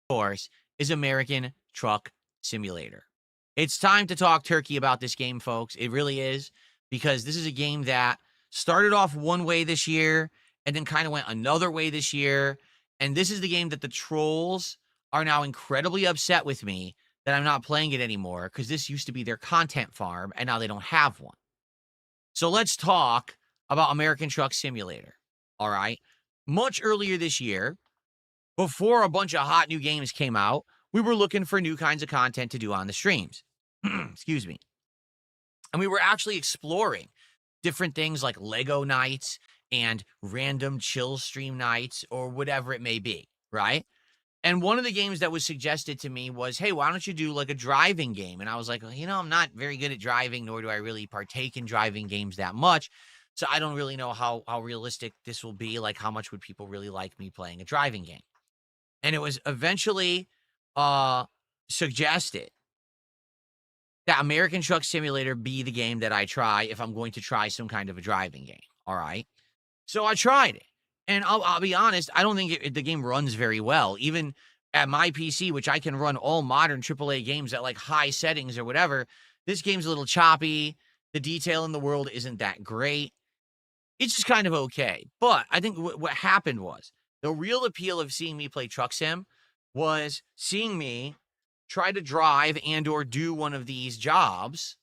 course, is American Truck Simulator. It's time to talk turkey about this game, folks. It really is, because this is a game that started off one way this year and then kind of went another way this year. And this is the game that the trolls are now incredibly upset with me that I'm not playing it anymore, because this used to be their content farm and now they don't have one. So let's talk about American Truck Simulator. All right. Much earlier this year, before a bunch of hot new games came out, we were looking for new kinds of content to do on the streams. Excuse me. And we were actually exploring different things like Lego nights and random chill stream nights or whatever it may be, right? And one of the games that was suggested to me was, hey, why don't you do like a driving game? And I was like, well, I'm not very good at driving, nor do I really partake in driving games that much. So I don't really know how realistic this will be. Like, how much would people really like me playing a driving game? And it was eventually suggested that American Truck Simulator be the game that I try if I'm going to try some kind of a driving game. All right. So I tried it. And I'll be honest, I don't think the game runs very well. Even at my PC, which I can run all modern AAA games at like high settings or whatever, this game's a little choppy. The detail in the world isn't that great. It's just kind of okay. But I think what happened was, the real appeal of seeing me play Truck Sim was seeing me try to drive and or do one of these jobs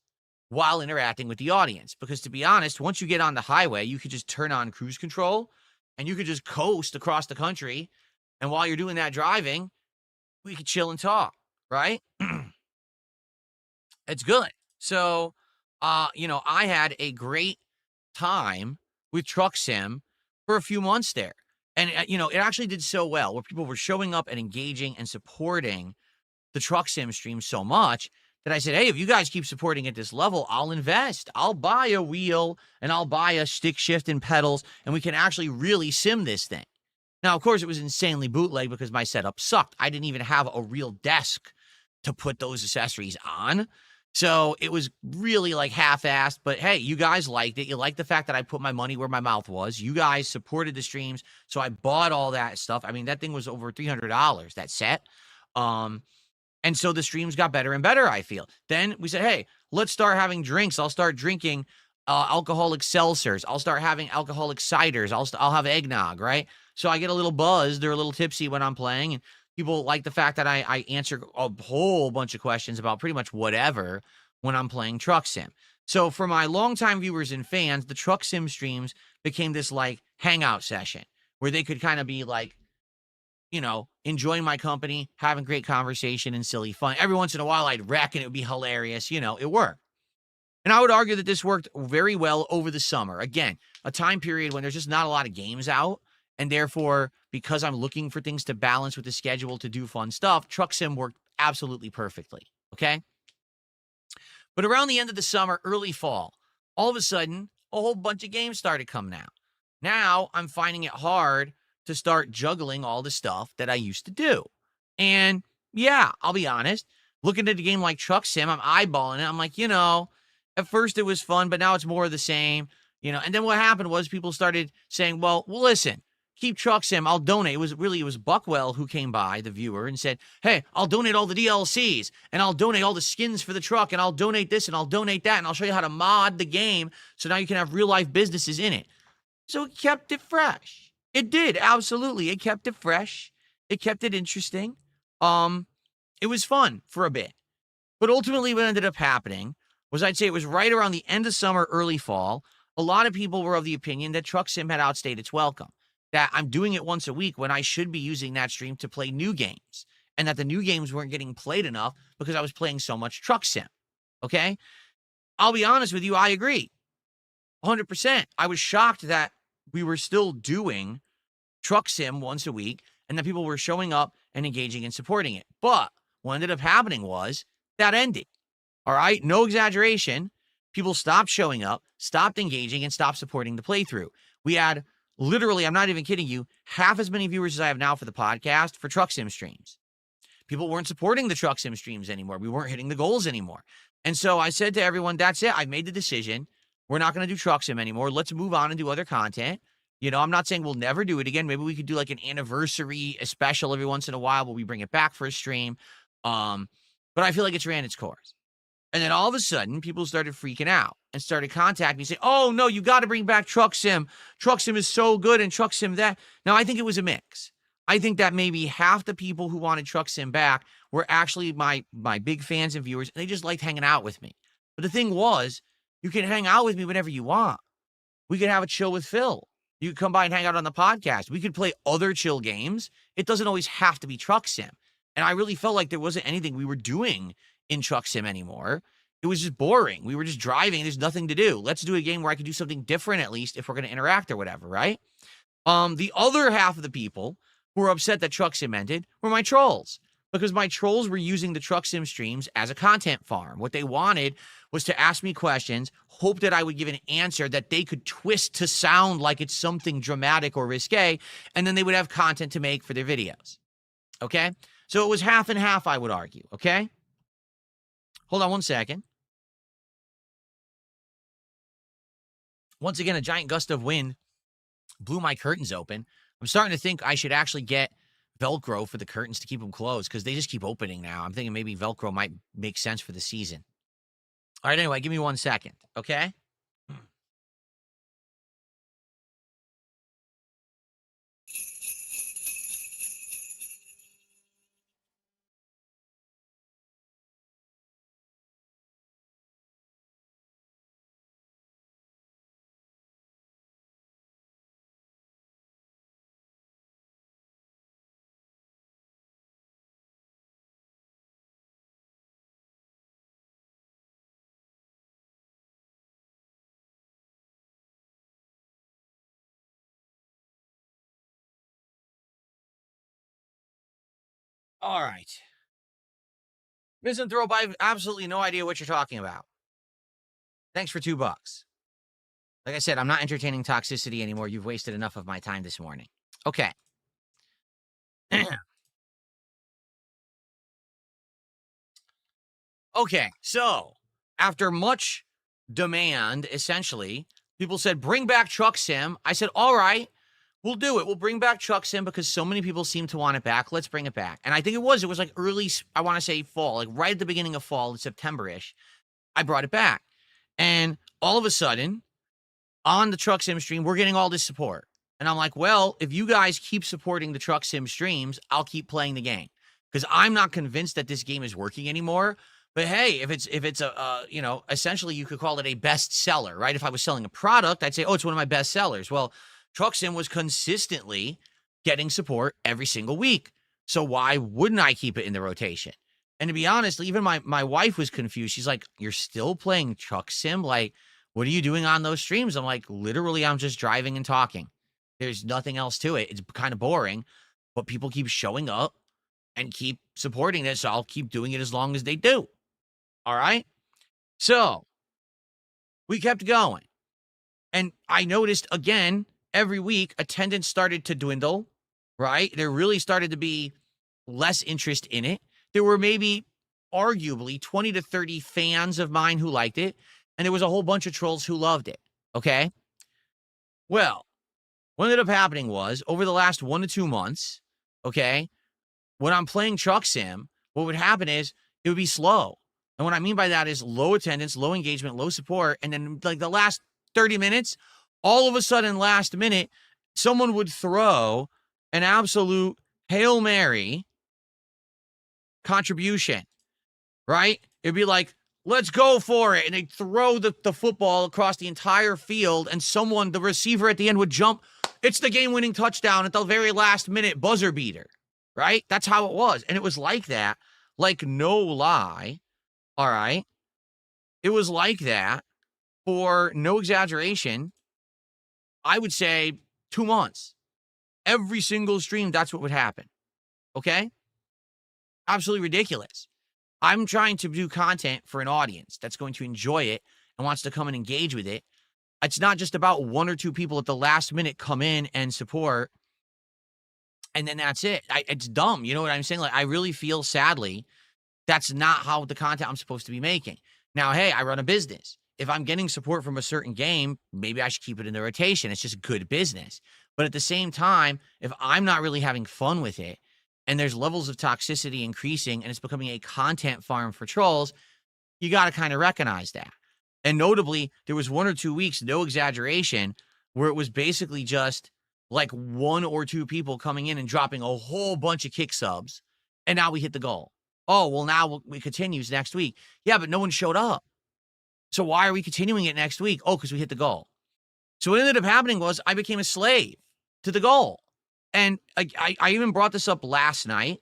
while interacting with the audience. Because to be honest, once you get on the highway, you could just turn on cruise control and you could just coast across the country. And while you're doing that driving, we could chill and talk, right? It's good. So, I had a great time with Truck Sim for a few months there. And, it actually did so well where people were showing up and engaging and supporting the Truck Sim stream so much that I said, hey, if you guys keep supporting at this level, I'll invest. I'll buy a wheel and I'll buy a stick shift and pedals, and we can actually really sim this thing. Now, of course, it was insanely bootleg because my setup sucked. I didn't even have a real desk to put those accessories on. So it was really like half-assed, but hey, you guys liked it. You liked the fact that I put my money where my mouth was. You guys supported the streams, so I bought all that stuff. I mean, that thing was over $300, that set. And so the streams got better and better, I feel. Then we said, hey, let's start having drinks. I'll start drinking alcoholic seltzers. I'll start having alcoholic ciders. I'll have eggnog, right? So I get a little buzzed or a little tipsy when I'm playing, and people like the fact that I answer a whole bunch of questions about pretty much whatever when I'm playing Truck Sim. So for my longtime viewers and fans, the Truck Sim streams became this like hangout session where they could kind of be like, enjoying my company, having great conversation and silly fun. Every once in a while I'd wreck and it would be hilarious. It worked. And I would argue that this worked very well over the summer. Again, a time period when there's just not a lot of games out. And therefore, because I'm looking for things to balance with the schedule to do fun stuff, Truck Sim worked absolutely perfectly. Okay. But around the end of the summer, early fall, all of a sudden, a whole bunch of games started coming out. Now I'm finding it hard to start juggling all the stuff that I used to do. And yeah, I'll be honest, looking at a game like Truck Sim, I'm eyeballing it. I'm like, at first it was fun, but now it's more of the same, and then what happened was people started saying, well, listen, keep Truck Sim, I'll donate. It was Buckwell who came by, the viewer, and said, hey, I'll donate all the DLCs and I'll donate all the skins for the truck and I'll donate this and I'll donate that and I'll show you how to mod the game so now you can have real life businesses in it. So it kept it fresh. It did, absolutely. It kept it fresh. It kept it interesting. It was fun for a bit. But ultimately what ended up happening was, I'd say it was right around the end of summer, early fall, a lot of people were of the opinion that Truck Sim had outstayed its welcome, that I'm doing it once a week when I should be using that stream to play new games, and that the new games weren't getting played enough because I was playing so much Truck Sim. Okay? I'll be honest with you, I agree. 100%. I was shocked that we were still doing Truck Sim once a week and that people were showing up and engaging and supporting it. But what ended up happening was that ended. All right? No exaggeration. People stopped showing up, stopped engaging, and stopped supporting the playthrough. We had literally, I'm not even kidding you, half as many viewers as I have now for the podcast for Truck Sim streams. People weren't supporting the Truck Sim streams anymore. We weren't hitting the goals anymore. And so I said to everyone, that's it. I made the decision. We're not going to do Truck Sim anymore. Let's move on and do other content. You know, I'm not saying we'll never do it again. Maybe we could do like an anniversary, a special every once in a while where we bring it back for a stream. But I feel like it's ran its course. And then all of a sudden, people started freaking out and started contacting me saying, oh, no, you got to bring back Truck Sim. Truck Sim is so good and Truck Sim that. Now, I think it was a mix. I think that maybe half the people who wanted Truck Sim back were actually my big fans and viewers, and they just liked hanging out with me. But the thing was, you can hang out with me whenever you want. We could have a chill with Phil. You could come by and hang out on the podcast. We could play other chill games. It doesn't always have to be Truck Sim. And I really felt like there wasn't anything we were doing in Truck Sim anymore. It was just boring. We were just driving. There's nothing to do. Let's do a game where I can do something different, at least if we're going to interact or whatever, right? The other half of the people who were upset that Truck Sim ended were my trolls, because my trolls were using the Truck Sim streams as a content farm. What they wanted was to ask me questions, hope that I would give an answer that they could twist to sound like it's something dramatic or risque, and then they would have content to make for their videos. Okay? So it was half and half, I would argue. Okay? Hold on one second. Once again, a giant gust of wind blew my curtains open. I'm starting to think I should actually get Velcro for the curtains to keep them closed, because they just keep opening now. I'm thinking maybe Velcro might make sense for the season. All right, anyway, give me 1 second, okay? All right. Misanthrope, I have absolutely no idea what you're talking about. Thanks for $2. Like I said, I'm not entertaining toxicity anymore. You've wasted enough of my time this morning. Okay. Okay, so after much demand, essentially, people said, bring back Truck Sim. I said, all right, we'll do it. We'll bring back Truck Sim because so many people seem to want it back. Let's bring it back. And I think it was like early, I want to say fall, like right at the beginning of fall, in September-ish, I brought it back. And all of a sudden, on the Truck Sim stream, we're getting all this support. And I'm like, well, if you guys keep supporting the Truck Sim streams, I'll keep playing the game, because I'm not convinced that this game is working anymore. But hey, if it's a essentially you could call it a bestseller, right? If I was selling a product, I'd say, oh, it's one of my best sellers. Well, Truck Sim was consistently getting support every single week. So why wouldn't I keep it in the rotation? And to be honest, even my wife was confused. She's like, you're still playing Truck Sim? Like, what are you doing on those streams? I'm like, literally, I'm just driving and talking. There's nothing else to it. It's kind of boring, but people keep showing up and keep supporting this. So I'll keep doing it as long as they do. All right. So we kept going. And I noticed again, every week, attendance started to dwindle, right? There really started to be less interest in it. There were maybe arguably 20 to 30 fans of mine who liked it. And there was a whole bunch of trolls who loved it. Okay. Well, what ended up happening was over the last 1 to 2 months, okay, when I'm playing Truck Sim, what would happen is it would be slow. And what I mean by that is low attendance, low engagement, low support. And then like the last 30 minutes, all of a sudden, last minute, someone would throw an absolute Hail Mary contribution, right? It'd be like, let's go for it. And they'd throw the football across the entire field, and someone, the receiver at the end, would jump. It's the game-winning touchdown at the very last minute, buzzer beater, right? That's how it was. And it was like that, like no lie, all right? It was like that for no exaggeration, I would say 2 months. Every single stream, that's what would happen, okay? Absolutely ridiculous. I'm trying to do content for an audience that's going to enjoy it and wants to come and engage with it. It's not just about 1 or 2 people at the last minute come in and support, and then that's it. It's dumb. You know what I'm saying? Like, I really feel, sadly, that's not how the content I'm supposed to be making. Now, hey, I run a business. if I'm getting support from a certain game, maybe I should keep it in the rotation. It's just good business. But at the same time, if I'm not really having fun with it and there's levels of toxicity increasing and it's becoming a content farm for trolls, you got to kind of recognize that. And notably, there was 1 or 2 weeks, no exaggeration, where it was basically just like 1 or 2 people coming in and dropping a whole bunch of kick subs. And now we hit the goal. Oh, well, now we continues next week. Yeah, but no one showed up. So why are we continuing it next week? Oh, because we hit the goal. So what ended up happening was I became a slave to the goal. And I even brought this up last night,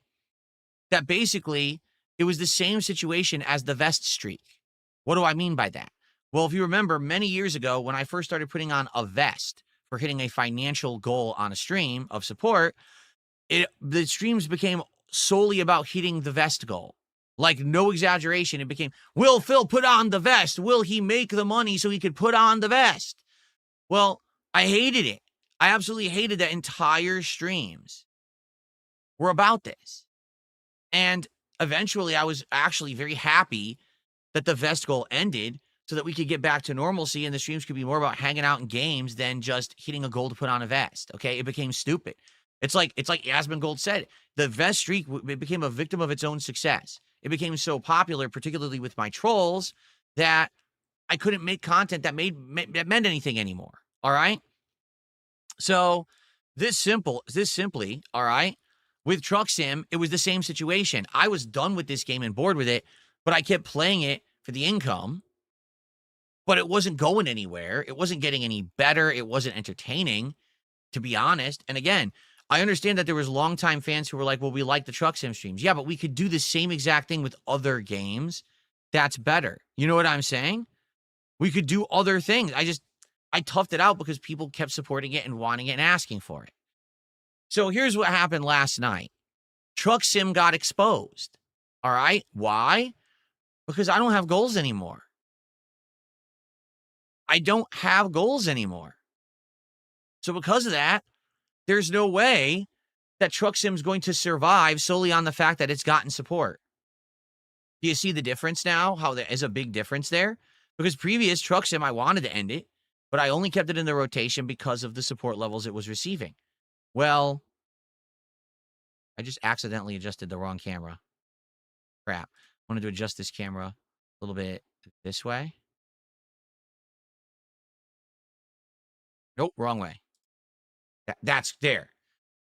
that basically it was the same situation as the vest streak. What do I mean by that? Well, if you remember, many years ago, when I first started putting on a vest for hitting a financial goal on a stream of support, the streams became solely about hitting the vest goal. Like, no exaggeration. It became, will Phil put on the vest? Will he make the money so he could put on the vest? Well, I hated it. I absolutely hated that entire streams were about this. And eventually I was actually very happy that the vest goal ended so that we could get back to normalcy and the streams could be more about hanging out in games than just hitting a goal to put on a vest. Okay. It became stupid. It's like Yasmin Gold said, the vest streak it became a victim of its own success. It became so popular, particularly with my trolls, that I couldn't make content that meant anything anymore. All right. So this simply, all right, with Truck Sim, it was the same situation. I was done with this game and bored with it, but I kept playing it for the income, but it wasn't going anywhere. It wasn't getting any better. It wasn't entertaining, to be honest. And again, I understand that there was longtime fans who were like, well, we like the Truck Sim streams. Yeah, but we could do the same exact thing with other games. That's better. You know what I'm saying? We could do other things. I toughed it out because people kept supporting it and wanting it and asking for it. So here's what happened last night. Truck Sim got exposed. All right. Why? Because I don't have goals anymore. I don't have goals anymore. So because of that, there's no way that Truck Sim's going to survive solely on the fact that it's gotten support. Do you see the difference now? How there is a big difference there? Because previous Truck Sim, I wanted to end it, but I only kept it in the rotation because of the support levels it was receiving. Well, I just accidentally adjusted the wrong camera. Crap. I wanted to adjust this camera a little bit this way. Nope, wrong way. That's there.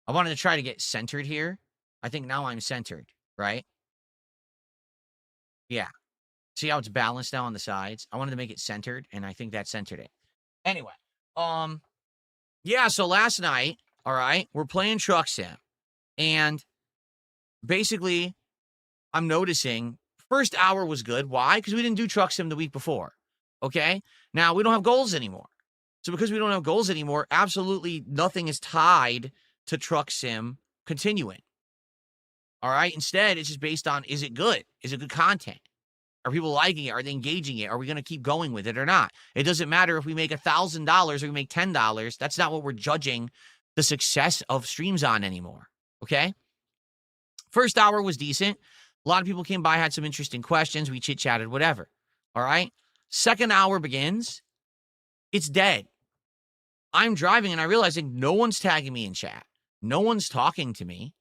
I wanted to try to get centered here. I think now I'm centered, right? Yeah. See how it's balanced now on the sides? I wanted to make it centered, and I think that centered it. Anyway, yeah, so last night, all right, we're playing Truck Sim, and basically, I'm noticing first hour was good. Why? Because we didn't do Truck Sim the week before, okay? Now, we don't have goals anymore. So because we don't have goals anymore, absolutely nothing is tied to Truck Sim continuing, all right? Instead, it's just based on, is it good? Is it good content? Are people liking it? Are they engaging it? Are we going to keep going with it or not? It doesn't matter if we make $1,000 or we make $10. That's not what we're judging the success of streams on anymore, okay? First hour was decent. A lot of people came by, had some interesting questions. We chit-chatted, whatever, all right? Second hour begins. It's dead. I'm driving and I realize like, no one's tagging me in chat. No one's talking to me.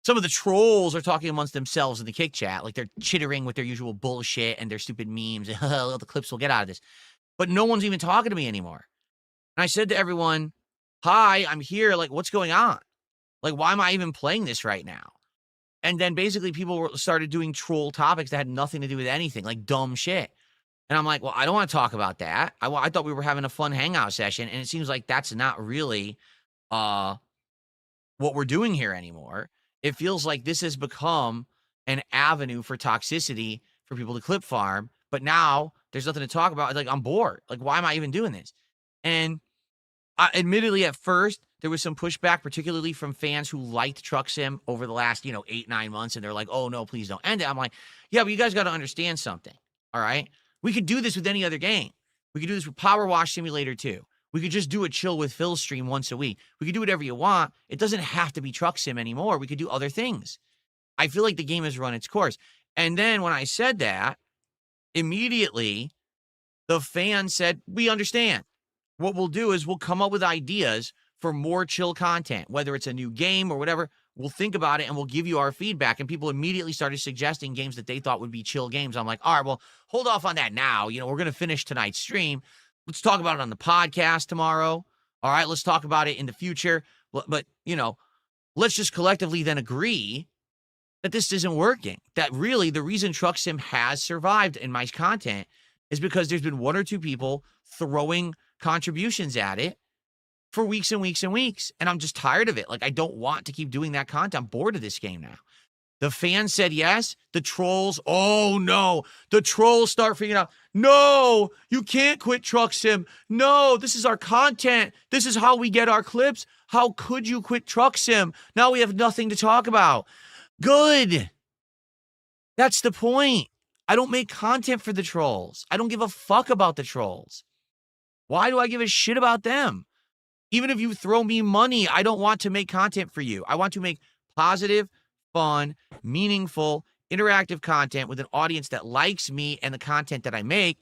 Some of the trolls are talking amongst themselves in the kick chat, like they're chittering with their usual bullshit and their stupid memes and the clips we'll get out of this. But no one's even talking to me anymore. And I said to everyone, hi, I'm here. Like, what's going on? Like, why am I even playing this right now? And then basically people started doing troll topics that had nothing to do with anything, like dumb shit. And I'm like, well, I don't want to talk about that. I thought we were having a fun hangout session. And it seems like that's not really what we're doing here anymore. It feels like this has become an avenue for toxicity for people to clip farm. But now there's nothing to talk about. Like, I'm bored. Like, why am I even doing this? And admittedly, at first, there was some pushback, particularly from fans who liked Truck Sim over the last, 8-9 months. And they're like, oh, no, please don't end it. I'm like, yeah, but you guys got to understand something. All right. We could do this with any other game. We could do this with Power Wash Simulator 2. We could just do a Chill with Phil stream once a week. We could do whatever you want. It doesn't have to be Truck Sim anymore. We could do other things. I feel like the game has run its course. And then when I said that, immediately The fans said, we understand. What we'll do is we'll come up with ideas for more chill content, whether it's a new game or whatever. We'll think about it and we'll give you our feedback. And people immediately started suggesting games that they thought would be chill games. I'm like, all right, well, hold off on that now. We're going to finish tonight's stream. Let's talk about it on the podcast tomorrow. All right, let's talk about it in the future. But let's just collectively then agree that this isn't working. That really the reason Truck Sim has survived in my content is because there's been one or two people throwing contributions at it for weeks and weeks and weeks. And I'm just tired of it. Like, I don't want to keep doing that content. I'm bored of this game now. The fans said yes. The trolls, oh no. The trolls start figuring out, no, you can't quit Truck Sim. No, this is our content. This is how we get our clips. How could you quit Truck Sim? Now we have nothing to talk about. Good. That's the point. I don't make content for the trolls. I don't give a fuck about the trolls. Why do I give a shit about them? Even if you throw me money, I don't want to make content for you. I want to make positive, fun, meaningful, interactive content with an audience that likes me and the content that I make,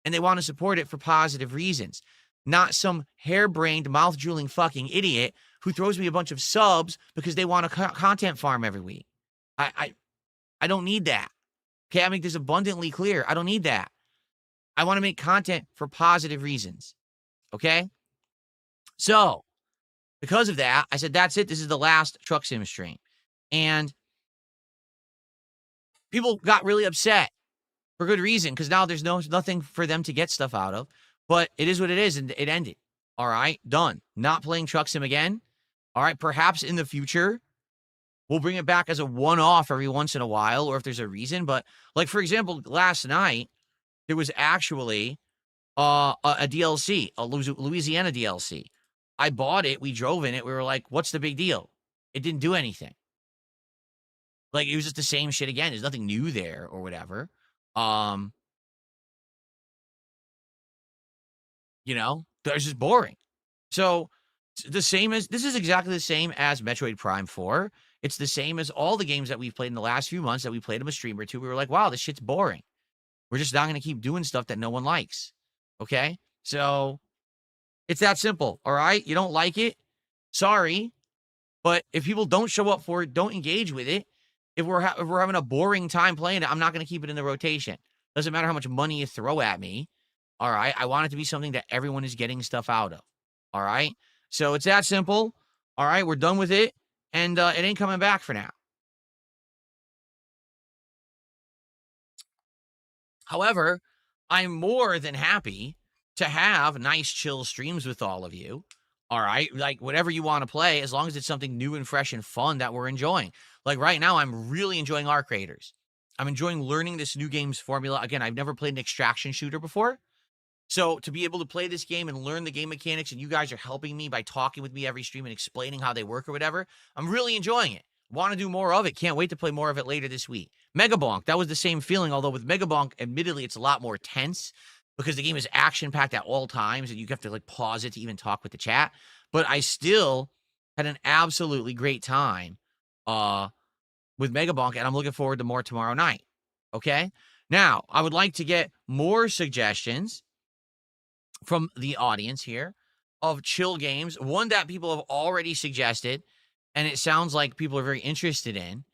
and they want to support it for positive reasons. Not some harebrained, mouth-drooling fucking idiot who throws me a bunch of subs because they want a content farm every week. I don't need that. Okay, I make this abundantly clear. I don't need that. I want to make content for positive reasons. Okay? So, because of that, I said, that's it. This is the last Truck Sim stream. And people got really upset for good reason, because now there's nothing for them to get stuff out of. But it is what it is, and it ended. All right? Done. Not playing Truck Sim again. All right? Perhaps in the future, we'll bring it back as a one-off every once in a while, or if there's a reason. But, like, for example, last night, there was actually a DLC, a Louisiana DLC. I bought it. We drove in it. We were like, what's the big deal? It didn't do anything. Like, it was just the same shit again. There's nothing new there or whatever. It's just boring. So, this is exactly the same as Metroid Prime 4. It's the same as all the games that we've played in the last few months that we played them a stream or two. We were like, wow, this shit's boring. We're just not going to keep doing stuff that no one likes. Okay? So, it's that simple. All right? You don't like it? Sorry. But if people don't show up for it, don't engage with it. If we're having a boring time playing it, I'm not going to keep it in the rotation. Doesn't matter how much money you throw at me. All right? I want it to be something that everyone is getting stuff out of. All right? So, it's that simple. All right? We're done with it. And it ain't coming back for now. However, I'm more than happy to have nice, chill streams with all of you. All right? Like, whatever you want to play, as long as it's something new and fresh and fun that we're enjoying. Like, right now, I'm really enjoying Arc Raiders. I'm enjoying learning this new game's formula. Again, I've never played an extraction shooter before. So, to be able to play this game and learn the game mechanics, and you guys are helping me by talking with me every stream and explaining how they work or whatever, I'm really enjoying it. Want to do more of it. Can't wait to play more of it later this week. Mega Bonk, that was the same feeling, although with Mega Bonk, admittedly, it's a lot more tense because the game is action-packed at all times, and you have to, like, pause it to even talk with the chat. But I still had an absolutely great time with Mega Bonk, and I'm looking forward to more tomorrow night. Okay? Now, I would like to get more suggestions from the audience here of chill games. One that people have already suggested, and it sounds like people are very interested in,